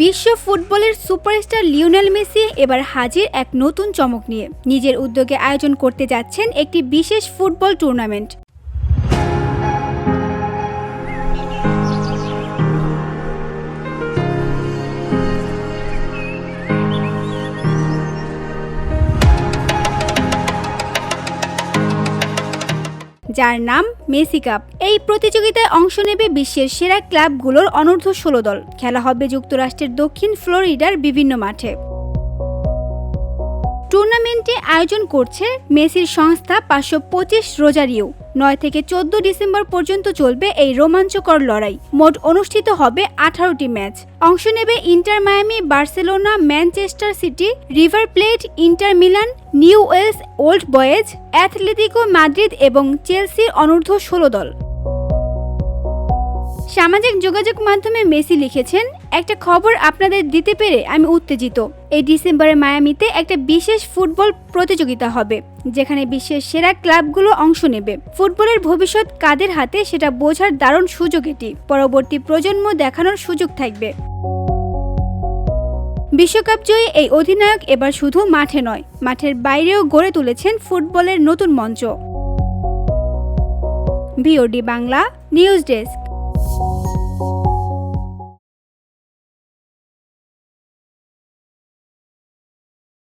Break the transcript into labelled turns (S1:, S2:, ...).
S1: বিশ্ব ফুটবলের superstar Lionel Messi এবার হাজির এক নতুন চমক নিয়ে। নিজের উদ্যোগে আয়োজন করতে যাচ্ছেন একটি বিশেষ ফুটবল টুর্নামেন্ট। যার নাম মেসি কাপ। এই প্রতিযোগিতায় অংশ নেবে বিশ্বের সেরা ক্লাবগুলোর অনূর্ধ্ব 16 দল। খেলা হবে যুক্তরাষ্ট্রের দক্ষিণ ফ্লোরিডার বিভিন্ন মাঠে। টুর্নামেন্টটি আয়োজন করছে মেসির সংস্থা 525 রোজারিও। 9 থেকে 14 ডিসেম্বর পর্যন্ত চলবে এই রোমাঞ্চকর লড়াই। মোট অনুষ্ঠিত হবে 18টি ম্যাচ। অংশ নেবে Inter Miami, Barcelona, Manchester City, River Plate, Inter Milan, Newell's Old Boys, Atletico Madrid এবং চেলসির অনূর্ধ্ব 16 দল। সামাজিক যোগাযোগ মাধ্যমে মেসি লিখেছেন, একটা খবর আপনাদের দিতে পেরে আমি উত্তেজিত। এই ডিসেম্বরে মায়ামিতে একটা বিশেষ ফুটবল প্রতিযোগিতা হবে, যেখানে বিশ্বের সেরা ক্লাবগুলো অংশ নেবে। ফুটবলের ভবিষ্যৎ কাদের হাতে সেটা বোঝার দারুণ সুযোগ এটি। পরবর্তী প্রজন্ম দেখানোর সুযোগ থাকবে। বিশ্বকাপ জয়ী এই অধিনায়ক এবার শুধু মাঠে নয়, মাঠের বাইরেও গড়ে তুলেছেন ফুটবলের নতুন মঞ্চ। VOD Bangla news desk.